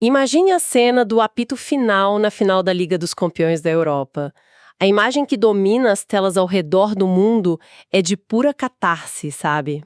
Imagine a cena do apito final na final da Liga dos Campeões da Europa. A imagem que domina as telas ao redor do mundo é de pura catarse, sabe?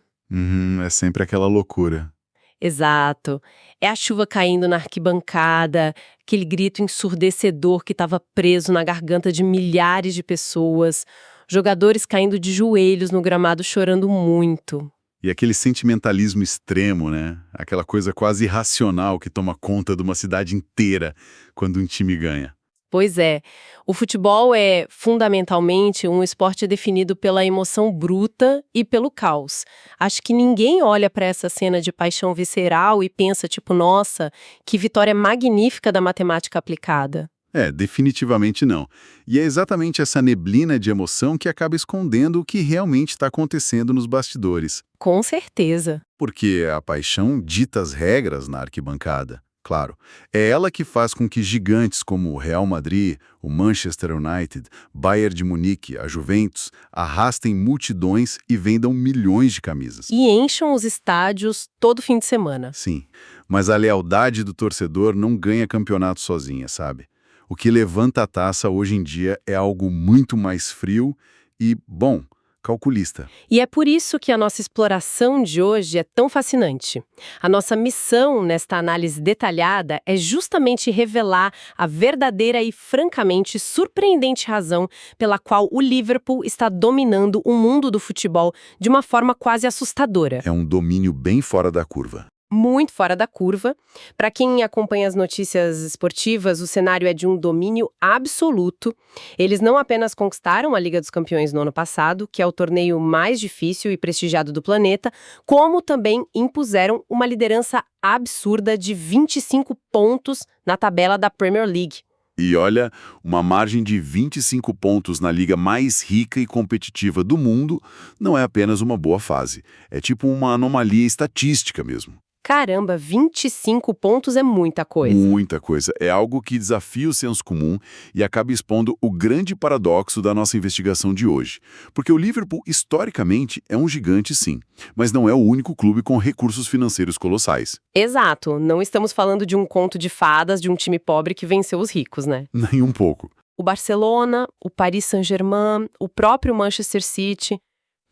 É sempre aquela loucura. Exato. É a chuva caindo na arquibancada, aquele grito ensurdecedor que estava preso na garganta de milhares de pessoas, jogadores caindo de joelhos no gramado chorando muito. E aquele sentimentalismo extremo, né? Aquela coisa quase irracional que toma conta de uma cidade inteira quando um time ganha. Pois é, o futebol é, fundamentalmente, um esporte definido pela emoção bruta e pelo caos. Acho que ninguém olha para essa cena de paixão visceral e pensa, tipo, nossa, que vitória magnífica da matemática aplicada. Definitivamente não. E é exatamente essa neblina de emoção que acaba escondendo o que realmente está acontecendo nos bastidores. Com certeza. Porque a paixão dita as regras na arquibancada. Claro, é ela que faz com que gigantes como o Real Madrid, o Manchester United, Bayern de Munique, a Juventus, arrastem multidões e vendam milhões de camisas. E encham os estádios todo fim de semana. Sim, mas a lealdade do torcedor não ganha campeonato sozinha, sabe? O que levanta a taça hoje em dia é algo muito mais frio e, bom, calculista. E é por isso que a nossa exploração de hoje é tão fascinante. A nossa missão nesta análise detalhada é justamente revelar a verdadeira e francamente surpreendente razão pela qual o Liverpool está dominando o mundo do futebol de uma forma quase assustadora. É um domínio bem fora da curva. Muito fora da curva. Para quem acompanha as notícias esportivas, o cenário é de um domínio absoluto. Eles não apenas conquistaram a Liga dos Campeões no ano passado, que é o torneio mais difícil e prestigiado do planeta, como também impuseram uma liderança absurda de 25 pontos na tabela da Premier League. E olha, uma margem de 25 pontos na liga mais rica e competitiva do mundo não é apenas uma boa fase. É tipo uma anomalia estatística mesmo. Caramba, 25 pontos é muita coisa. Muita coisa. É algo que desafia o senso comum e acaba expondo o grande paradoxo da nossa investigação de hoje. Porque o Liverpool, historicamente, é um gigante, sim, mas não é o único clube com recursos financeiros colossais. Exato, não estamos falando de um conto de fadas de um time pobre que venceu os ricos, né? Nem um pouco. O Barcelona, o Paris Saint-Germain, o próprio Manchester City,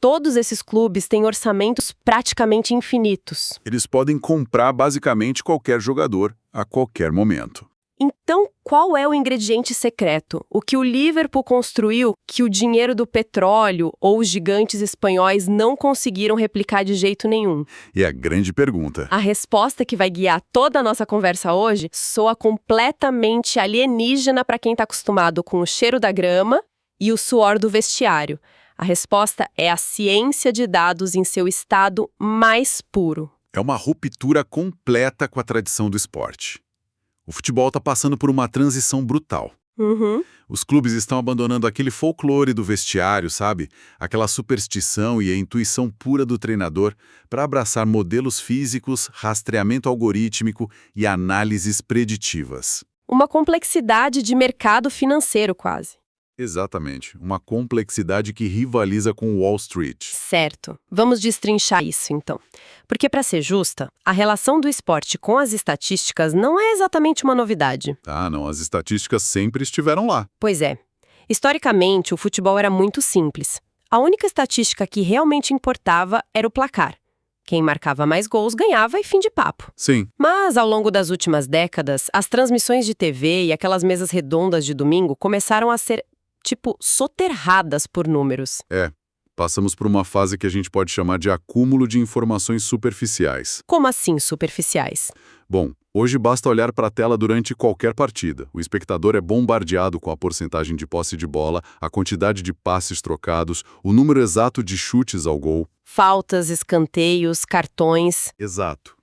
todos esses clubes têm orçamentos praticamente infinitos. Eles podem comprar basicamente qualquer jogador, a qualquer momento. Então, qual é o ingrediente secreto? O que o Liverpool construiu que o dinheiro do petróleo ou os gigantes espanhóis não conseguiram replicar de jeito nenhum? E a grande pergunta. A resposta que vai guiar toda a nossa conversa hoje soa completamente alienígena para quem está acostumado com o cheiro da grama e o suor do vestiário. A resposta é a ciência de dados em seu estado mais puro. É uma ruptura completa com a tradição do esporte. O futebol está passando por uma transição brutal. Os clubes estão abandonando aquele folclore do vestiário, sabe? Aquela superstição e a intuição pura do treinador para abraçar modelos físicos, rastreamento algorítmico e análises preditivas. Uma complexidade de mercado financeiro, quase. Exatamente. Uma complexidade que rivaliza com Wall Street. Certo. Vamos destrinchar isso, então. Porque, para ser justa, a relação do esporte com as estatísticas não é exatamente uma novidade. Ah, não. As estatísticas sempre estiveram lá. Pois é. Historicamente, o futebol era muito simples. A única estatística que realmente importava era o placar. Quem marcava mais gols ganhava e fim de papo. Sim. Mas, ao longo das últimas décadas, as transmissões de TV e aquelas mesas redondas de domingo começaram a ser soterradas por números. Passamos por uma fase que a gente pode chamar de acúmulo de informações superficiais. Como assim superficiais? Bom, hoje basta olhar para a tela durante qualquer partida. O espectador é bombardeado com a porcentagem de posse de bola, a quantidade de passes trocados, o número exato de chutes ao gol. Faltas, escanteios, cartões. Exato.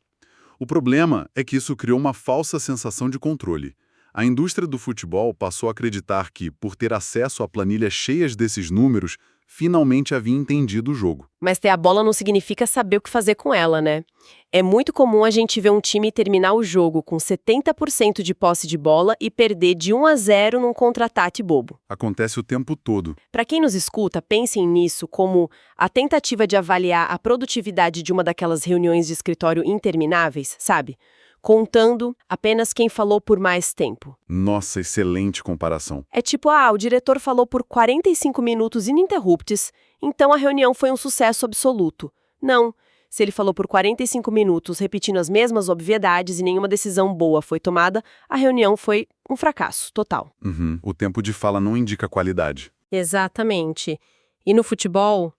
O problema é que isso criou uma falsa sensação de controle. A indústria do futebol passou a acreditar que, por ter acesso a planilhas cheias desses números, finalmente havia entendido o jogo. Mas ter a bola não significa saber o que fazer com ela, né? É muito comum a gente ver um time terminar o jogo com 70% de posse de bola e perder de 1-0 num contra-ataque bobo. Acontece o tempo todo. Para quem nos escuta, pensem nisso como a tentativa de avaliar a produtividade de uma daquelas reuniões de escritório intermináveis, sabe? contando apenas quem falou por mais tempo. Nossa, excelente comparação. É tipo, o diretor falou por 45 minutos ininterruptos, então a reunião foi um sucesso absoluto. Não, se ele falou por 45 minutos repetindo as mesmas obviedades e nenhuma decisão boa foi tomada, a reunião foi um fracasso total. O tempo de fala não indica qualidade. Exatamente. E no futebol,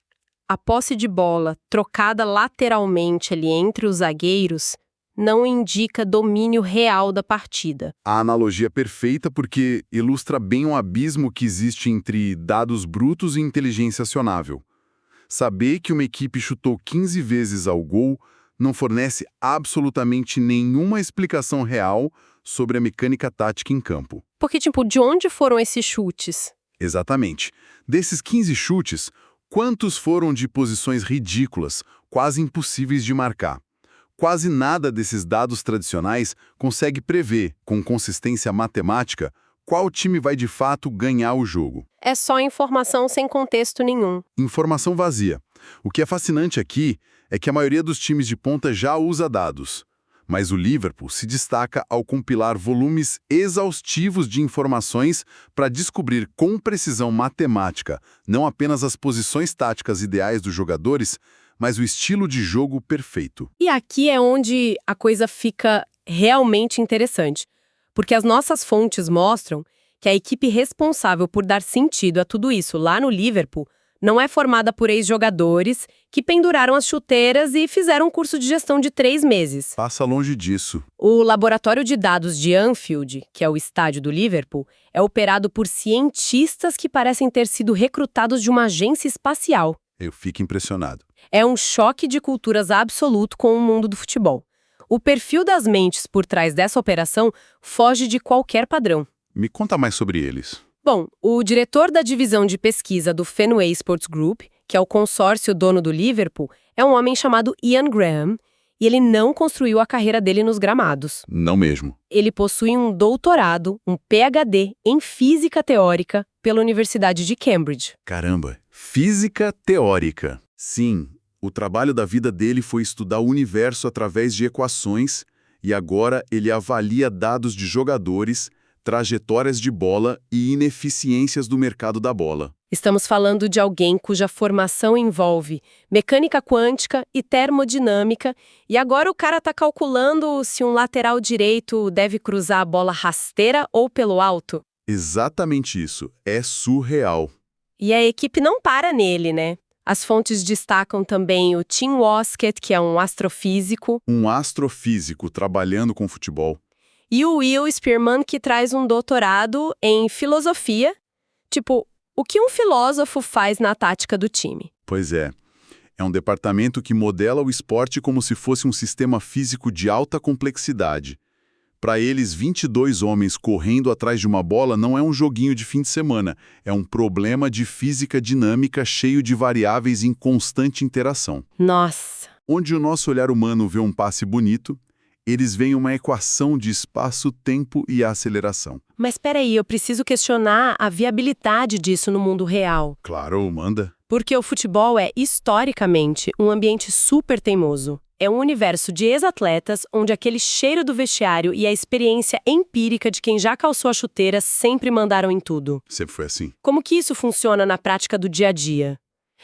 a posse de bola trocada lateralmente ali entre os zagueiros não indica domínio real da partida. A analogia é perfeita porque ilustra bem o abismo que existe entre dados brutos e inteligência acionável. Saber que uma equipe chutou 15 vezes ao gol não fornece absolutamente nenhuma explicação real sobre a mecânica tática em campo. Porque, de onde foram esses chutes? Exatamente. Desses 15 chutes, quantos foram de posições ridículas, quase impossíveis de marcar? Quase nada desses dados tradicionais consegue prever, com consistência matemática, qual time vai de fato ganhar o jogo. É só informação sem contexto nenhum. Informação vazia. O que é fascinante aqui é que a maioria dos times de ponta já usa dados. Mas o Liverpool se destaca ao compilar volumes exaustivos de informações para descobrir com precisão matemática não apenas as posições táticas ideais dos jogadores, mas o estilo de jogo perfeito. E aqui é onde a coisa fica realmente interessante, porque as nossas fontes mostram que a equipe responsável por dar sentido a tudo isso lá no Liverpool não é formada por ex-jogadores que penduraram as chuteiras e fizeram um curso de gestão de 3 meses. Passa longe disso. O laboratório de dados de Anfield, que é o estádio do Liverpool, é operado por cientistas que parecem ter sido recrutados de uma agência espacial. Eu fico impressionado. É um choque de culturas absoluto com o mundo do futebol. O perfil das mentes por trás dessa operação foge de qualquer padrão. Me conta mais sobre eles. Bom, o diretor da divisão de pesquisa do Fenway Sports Group, que é o consórcio dono do Liverpool, é um homem chamado Ian Graham, e ele não construiu a carreira dele nos gramados. Não mesmo. Ele possui um doutorado, um PhD, em física teórica pela Universidade de Cambridge. Caramba, física teórica. Sim, o trabalho da vida dele foi estudar o universo através de equações e agora ele avalia dados de jogadores, trajetórias de bola e ineficiências do mercado da bola. Estamos falando de alguém cuja formação envolve mecânica quântica e termodinâmica, e agora o cara está calculando se um lateral direito deve cruzar a bola rasteira ou pelo alto. Exatamente isso. É surreal. E a equipe não para nele, né? As fontes destacam também o Tim Woskett, que é um astrofísico. Um astrofísico trabalhando com futebol. E o Will Spearman, que traz um doutorado em filosofia. O que um filósofo faz na tática do time? Pois é. É um departamento que modela o esporte como se fosse um sistema físico de alta complexidade. Para eles, 22 homens correndo atrás de uma bola não é um joguinho de fim de semana, é um problema de física dinâmica cheio de variáveis em constante interação. Nossa! Onde o nosso olhar humano vê um passe bonito, eles veem uma equação de espaço, tempo e aceleração. Mas espera aí, eu preciso questionar a viabilidade disso no mundo real. Claro, manda. Porque o futebol é, historicamente, um ambiente super teimoso. É um universo de ex-atletas onde aquele cheiro do vestiário e a experiência empírica de quem já calçou a chuteira sempre mandaram em tudo. Sempre foi assim. Como que isso funciona na prática do dia a dia?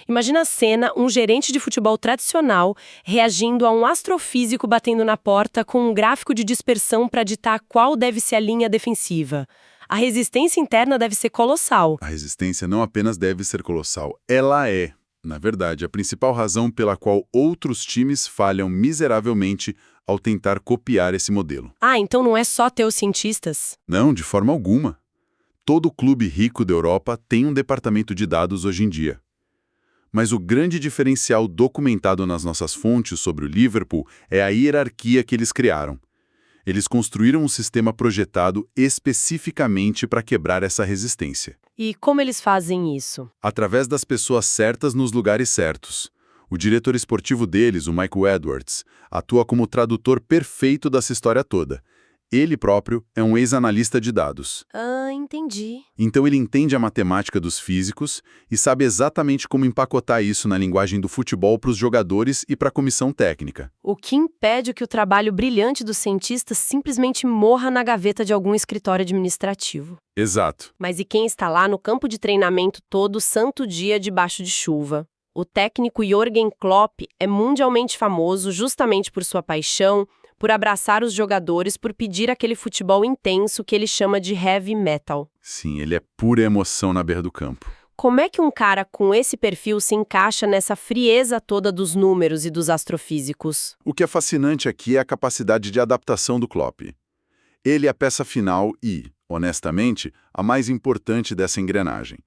Imagina a cena, um gerente de futebol tradicional reagindo a um astrofísico batendo na porta com um gráfico de dispersão para ditar qual deve ser a linha defensiva. A resistência interna deve ser colossal. A resistência não apenas deve ser colossal, ela é, na verdade, a principal razão pela qual outros times falham miseravelmente ao tentar copiar esse modelo. Então não é só ter os cientistas? Não, de forma alguma. Todo clube rico da Europa tem um departamento de dados hoje em dia. Mas o grande diferencial documentado nas nossas fontes sobre o Liverpool é a hierarquia que eles criaram. Eles construíram um sistema projetado especificamente para quebrar essa resistência. E como eles fazem isso? Através das pessoas certas nos lugares certos. O diretor esportivo deles, o Michael Edwards, atua como tradutor perfeito dessa história toda. Ele próprio é um ex-analista de dados. Ah, entendi. Então ele entende a matemática dos físicos e sabe exatamente como empacotar isso na linguagem do futebol para os jogadores e para a comissão técnica. O que impede que o trabalho brilhante dos cientistas simplesmente morra na gaveta de algum escritório administrativo. Exato. Mas e quem está lá no campo de treinamento todo santo dia debaixo de chuva? O técnico Jürgen Klopp é mundialmente famoso justamente por sua paixão, por abraçar os jogadores, por pedir aquele futebol intenso que ele chama de heavy metal. Sim, ele é pura emoção na beira do campo. Como é que um cara com esse perfil se encaixa nessa frieza toda dos números e dos astrofísicos? O que é fascinante aqui é a capacidade de adaptação do Klopp. Ele é a peça final e, honestamente, a mais importante dessa engrenagem.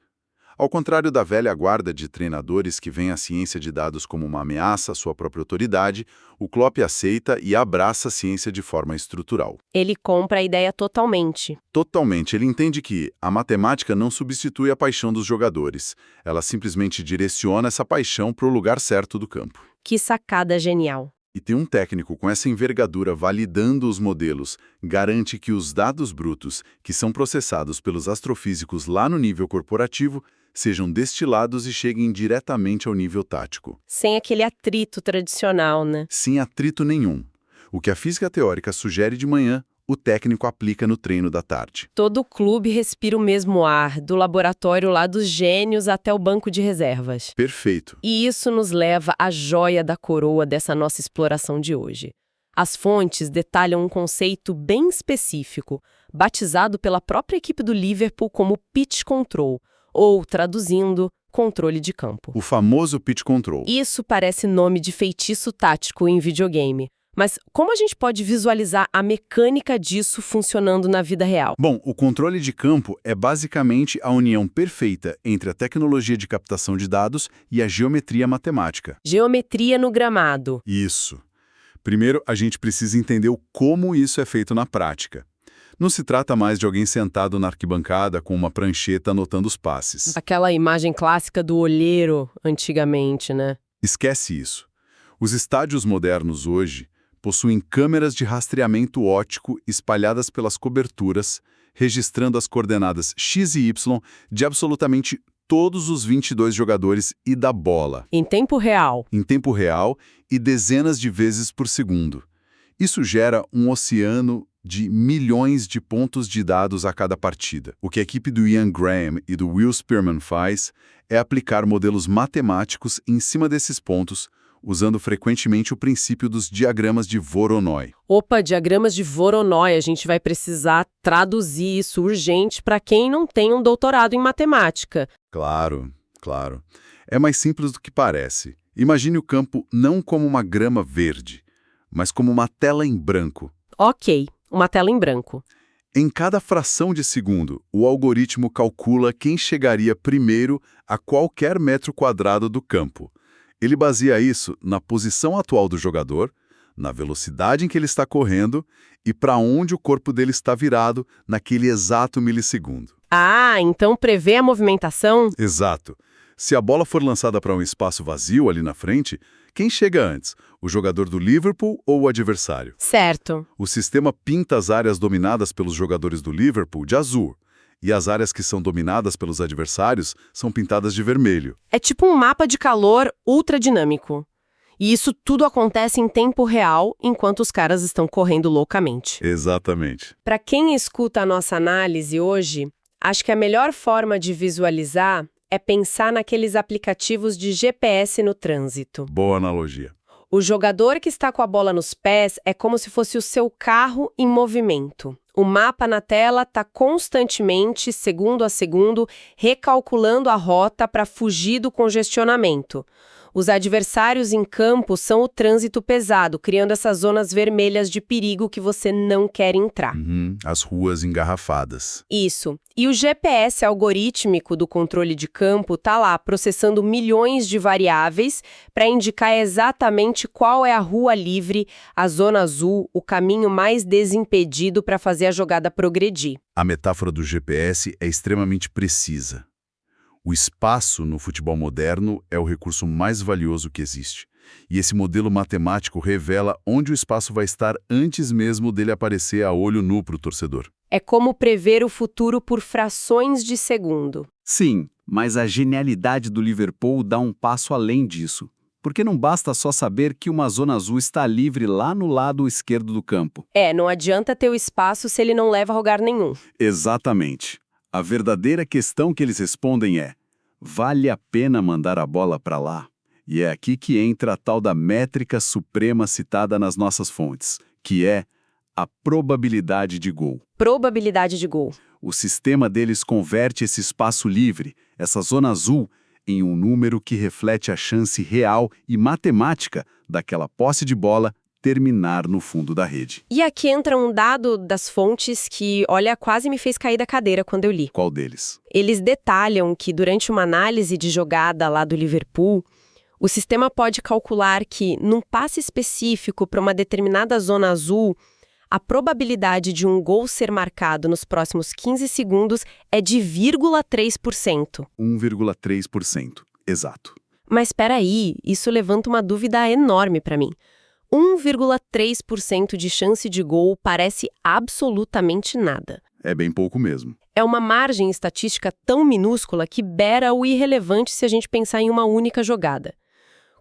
Ao contrário da velha guarda de treinadores que veem a ciência de dados como uma ameaça à sua própria autoridade, o Klopp aceita e abraça a ciência de forma estrutural. Ele compra a ideia totalmente. Totalmente. Ele entende que a matemática não substitui a paixão dos jogadores. Ela simplesmente direciona essa paixão para o lugar certo do campo. Que sacada genial. E ter um técnico com essa envergadura validando os modelos garante que os dados brutos, que são processados pelos astrofísicos lá no nível corporativo, sejam destilados e cheguem diretamente ao nível tático. Sem aquele atrito tradicional, né? Sem atrito nenhum. O que a física teórica sugere de manhã, o técnico aplica no treino da tarde. Todo clube respira o mesmo ar, do laboratório lá dos gênios até o banco de reservas. Perfeito. E isso nos leva à joia da coroa dessa nossa exploração de hoje. As fontes detalham um conceito bem específico, batizado pela própria equipe do Liverpool como pitch control, ou, traduzindo, controle de campo. O famoso pitch control. Isso parece nome de feitiço tático em videogame. Mas como a gente pode visualizar a mecânica disso funcionando na vida real? Bom, o controle de campo é basicamente a união perfeita entre a tecnologia de captação de dados e a geometria matemática. Geometria no gramado. Isso. Primeiro, a gente precisa entender o como isso é feito na prática. Não se trata mais de alguém sentado na arquibancada com uma prancheta anotando os passes. Aquela imagem clássica do olheiro, antigamente, né? Esquece isso. Os estádios modernos hoje possuem câmeras de rastreamento óptico espalhadas pelas coberturas, registrando as coordenadas X e Y de absolutamente todos os 22 jogadores e da bola. Em tempo real. Em tempo real e dezenas de vezes por segundo. Isso gera um oceano de milhões de pontos de dados a cada partida. O que a equipe do Ian Graham e do Will Spearman faz é aplicar modelos matemáticos em cima desses pontos, usando frequentemente o princípio dos diagramas de Voronoi. Opa, diagramas de Voronoi, a gente vai precisar traduzir isso urgente para quem não tem um doutorado em matemática. Claro, claro. É mais simples do que parece. Imagine o campo não como uma grama verde, mas como uma tela em branco. Ok, uma tela em branco. Em cada fração de segundo, o algoritmo calcula quem chegaria primeiro a qualquer metro quadrado do campo. Ele baseia isso na posição atual do jogador, na velocidade em que ele está correndo e para onde o corpo dele está virado naquele exato milissegundo. Ah, então prevê a movimentação? Exato. Se a bola for lançada para um espaço vazio ali na frente, quem chega antes? O jogador do Liverpool ou o adversário? Certo. O sistema pinta as áreas dominadas pelos jogadores do Liverpool de azul, e as áreas que são dominadas pelos adversários são pintadas de vermelho. É tipo um mapa de calor ultradinâmico. E isso tudo acontece em tempo real, enquanto os caras estão correndo loucamente. Exatamente. Para quem escuta a nossa análise hoje, acho que a melhor forma de visualizar é pensar naqueles aplicativos de GPS no trânsito. Boa analogia. O jogador que está com a bola nos pés é como se fosse o seu carro em movimento. O mapa na tela está constantemente, segundo a segundo, recalculando a rota para fugir do congestionamento. Os adversários em campo são o trânsito pesado, criando essas zonas vermelhas de perigo que você não quer entrar. As ruas engarrafadas. Isso. E o GPS algorítmico do controle de campo está lá processando milhões de variáveis para indicar exatamente qual é a rua livre, a zona azul, o caminho mais desimpedido para fazer a jogada progredir. A metáfora do GPS é extremamente precisa. O espaço no futebol moderno é o recurso mais valioso que existe. E esse modelo matemático revela onde o espaço vai estar antes mesmo dele aparecer a olho nu para o torcedor. É como prever o futuro por frações de segundo. Sim, mas a genialidade do Liverpool dá um passo além disso. Porque não basta só saber que uma zona azul está livre lá no lado esquerdo do campo. Não adianta ter o espaço se ele não leva a lugar nenhum. Exatamente. A verdadeira questão que eles respondem é: vale a pena mandar a bola para lá? E é aqui que entra a tal da métrica suprema citada nas nossas fontes, que é a probabilidade de gol. Probabilidade de gol. O sistema deles converte esse espaço livre, essa zona azul, em um número que reflete a chance real e matemática daquela posse de bola terminar no fundo da rede. E aqui entra um dado das fontes que, olha, quase me fez cair da cadeira quando eu li. Qual deles? Eles detalham que durante uma análise de jogada lá do Liverpool, o sistema pode calcular que, num passe específico para uma determinada zona azul, a probabilidade de um gol ser marcado nos próximos 15 segundos é de 0,3%. 1,3%. Exato. Mas espera aí, isso levanta uma dúvida enorme para mim. 1,3% de chance de gol parece absolutamente nada. É bem pouco mesmo. É uma margem estatística tão minúscula que beira o irrelevante se a gente pensar em uma única jogada.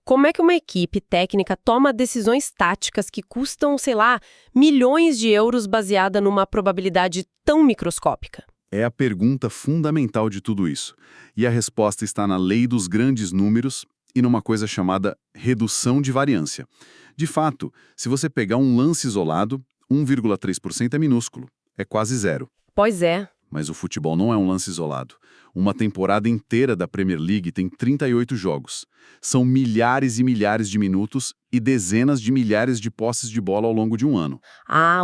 Como é que uma equipe técnica toma decisões táticas que custam, sei lá, milhões de euros baseada numa probabilidade tão microscópica? É a pergunta fundamental de tudo isso. E a resposta está na lei dos grandes números e numa coisa chamada redução de variância. De fato, se você pegar um lance isolado, 1,3% é minúsculo, é quase zero. Pois é. Mas o futebol não é um lance isolado. Uma temporada inteira da Premier League tem 38 jogos. São milhares e milhares de minutos e dezenas de milhares de posses de bola ao longo de um ano.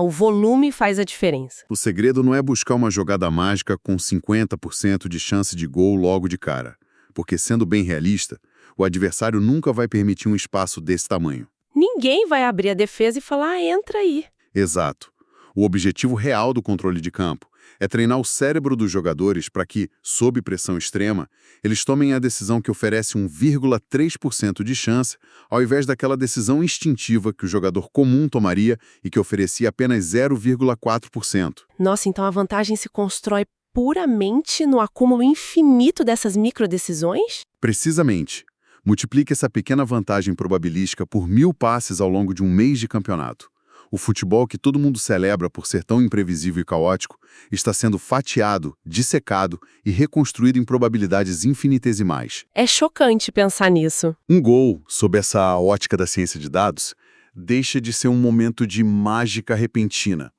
O volume faz a diferença. O segredo não é buscar uma jogada mágica com 50% de chance de gol logo de cara. Porque, sendo bem realista, o adversário nunca vai permitir um espaço desse tamanho. Ninguém vai abrir a defesa e falar, entra aí. Exato. O objetivo real do controle de campo é treinar o cérebro dos jogadores para que, sob pressão extrema, eles tomem a decisão que oferece 1,3% de chance, ao invés daquela decisão instintiva que o jogador comum tomaria e que oferecia apenas 0,4%. Nossa, então a vantagem se constrói puramente no acúmulo infinito dessas microdecisões? Precisamente. Multiplique essa pequena vantagem probabilística por 1000 passes ao longo de um mês de campeonato. O futebol que todo mundo celebra por ser tão imprevisível e caótico está sendo fatiado, dissecado e reconstruído em probabilidades infinitesimais. É chocante pensar nisso. Um gol, sob essa ótica da ciência de dados, deixa de ser um momento de mágica repentina.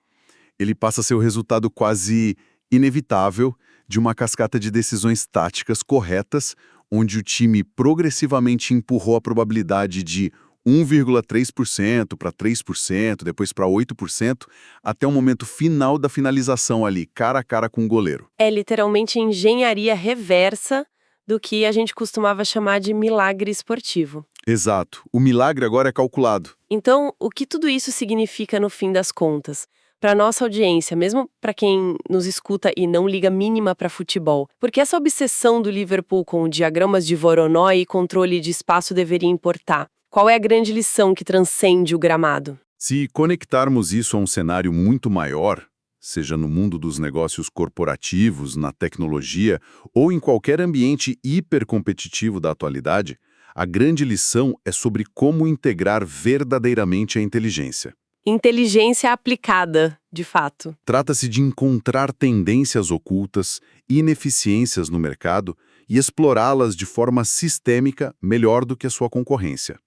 Ele passa a ser o resultado quase inevitável de uma cascata de decisões táticas corretas, onde o time progressivamente empurrou a probabilidade de 1,3% para 3%, depois para 8%, até o momento final da finalização ali, cara a cara com o goleiro. É literalmente engenharia reversa do que a gente costumava chamar de milagre esportivo. Exato. O milagre agora é calculado. Então, o que tudo isso significa no fim das contas? Para nossa audiência, mesmo para quem nos escuta e não liga mínima para futebol. Porque essa obsessão do Liverpool com diagramas de Voronoi e controle de espaço deveria importar? Qual é a grande lição que transcende o gramado? Se conectarmos isso a um cenário muito maior, seja no mundo dos negócios corporativos, na tecnologia ou em qualquer ambiente hipercompetitivo da atualidade, a grande lição é sobre como integrar verdadeiramente a inteligência. Inteligência aplicada, de fato. Trata-se de encontrar tendências ocultas, ineficiências no mercado e explorá-las de forma sistêmica melhor do que a sua concorrência.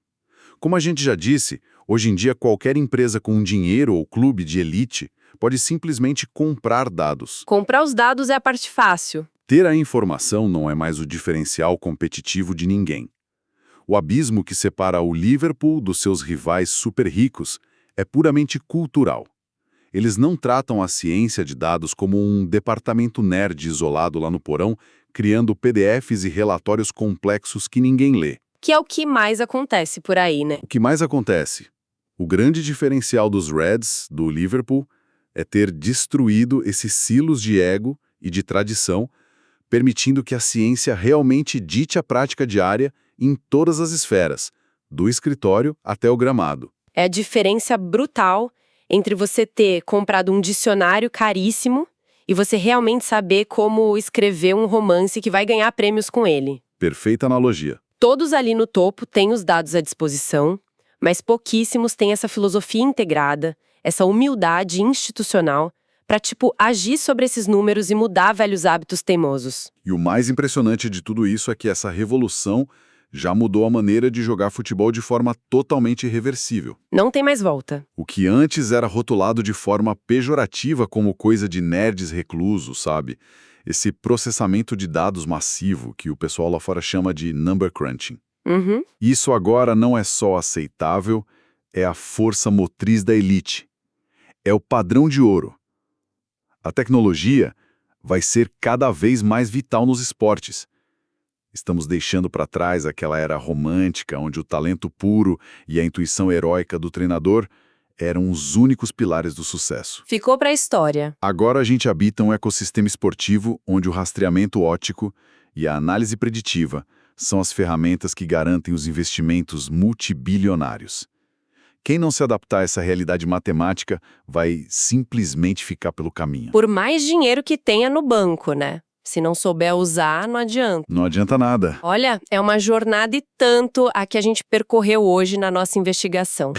Como a gente já disse, hoje em dia qualquer empresa com dinheiro ou clube de elite pode simplesmente comprar dados. Comprar os dados é a parte fácil. Ter a informação não é mais o diferencial competitivo de ninguém. O abismo que separa o Liverpool dos seus rivais super ricos é puramente cultural. Eles não tratam a ciência de dados como um departamento nerd isolado lá no porão, criando PDFs e relatórios complexos que ninguém lê. Que é o que mais acontece por aí, né? O que mais acontece? O grande diferencial dos Reds, do Liverpool, é ter destruído esses silos de ego e de tradição, permitindo que a ciência realmente dite a prática diária em todas as esferas, do escritório até o gramado. É a diferença brutal entre você ter comprado um dicionário caríssimo e você realmente saber como escrever um romance que vai ganhar prêmios com ele. Perfeita analogia. Todos ali no topo têm os dados à disposição, mas pouquíssimos têm essa filosofia integrada, essa humildade institucional para, agir sobre esses números e mudar velhos hábitos teimosos. E o mais impressionante de tudo isso é que essa revolução já mudou a maneira de jogar futebol de forma totalmente irreversível. Não tem mais volta. O que antes era rotulado de forma pejorativa como coisa de nerds reclusos, sabe? Esse processamento de dados massivo que o pessoal lá fora chama de number crunching. Uhum. Isso agora não é só aceitável, é a força motriz da elite. É o padrão de ouro. A tecnologia vai ser cada vez mais vital nos esportes. Estamos deixando para trás aquela era romântica, onde o talento puro e a intuição heróica do treinador eram os únicos pilares do sucesso. Ficou para a história. Agora a gente habita um ecossistema esportivo onde o rastreamento óptico e a análise preditiva são as ferramentas que garantem os investimentos multibilionários. Quem não se adaptar a essa realidade matemática vai simplesmente ficar pelo caminho. Por mais dinheiro que tenha no banco, né? Se não souber usar, não adianta. Não adianta nada. Olha, é uma jornada e tanto a que a gente percorreu hoje na nossa investigação.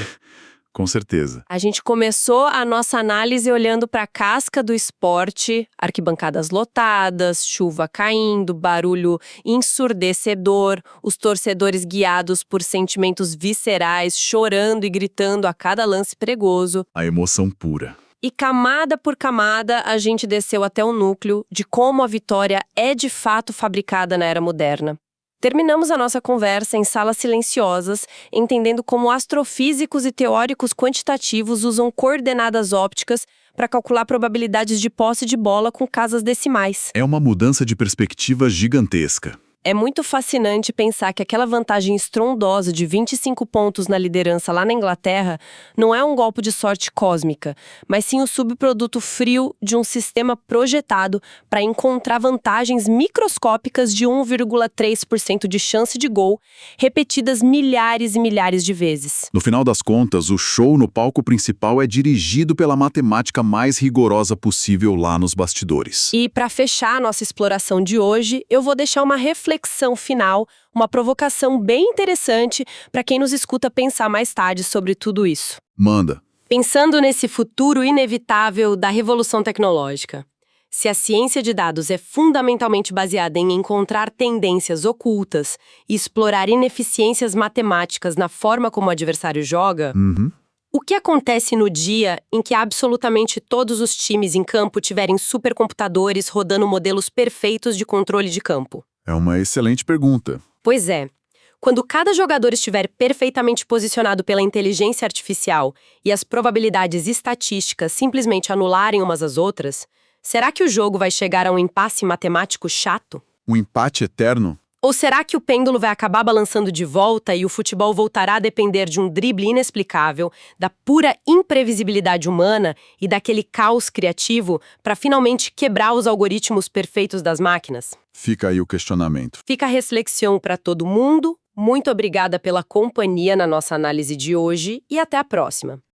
Com certeza. A gente começou a nossa análise olhando para a casca do esporte, arquibancadas lotadas, chuva caindo, barulho ensurdecedor, os torcedores guiados por sentimentos viscerais, chorando e gritando a cada lance perigoso. A emoção pura. E camada por camada, a gente desceu até o núcleo de como a vitória é de fato fabricada na era moderna. Terminamos a nossa conversa em salas silenciosas, entendendo como astrofísicos e teóricos quantitativos usam coordenadas ópticas para calcular probabilidades de posse de bola com casas decimais. É uma mudança de perspectiva gigantesca. É muito fascinante pensar que aquela vantagem estrondosa de 25 pontos na liderança lá na Inglaterra não é um golpe de sorte cósmica, mas sim o subproduto frio de um sistema projetado para encontrar vantagens microscópicas de 1,3% de chance de gol, repetidas milhares e milhares de vezes. No final das contas, o show no palco principal é dirigido pela matemática mais rigorosa possível lá nos bastidores. E para fechar a nossa exploração de hoje, eu vou deixar uma reflexão final, uma provocação bem interessante para quem nos escuta pensar mais tarde sobre tudo isso. Manda. Pensando nesse futuro inevitável da revolução tecnológica, se a ciência de dados é fundamentalmente baseada em encontrar tendências ocultas e explorar ineficiências matemáticas na forma como o adversário joga, o que acontece no dia em que absolutamente todos os times em campo tiverem supercomputadores rodando modelos perfeitos de controle de campo? É uma excelente pergunta. Pois é. Quando cada jogador estiver perfeitamente posicionado pela inteligência artificial e as probabilidades estatísticas simplesmente anularem umas às outras, será que o jogo vai chegar a um impasse matemático chato? Um empate eterno? Ou será que o pêndulo vai acabar balançando de volta e o futebol voltará a depender de um drible inexplicável, da pura imprevisibilidade humana e daquele caos criativo para finalmente quebrar os algoritmos perfeitos das máquinas? Fica aí o questionamento. Fica a reflexão para todo mundo. Muito obrigada pela companhia na nossa análise de hoje e até a próxima.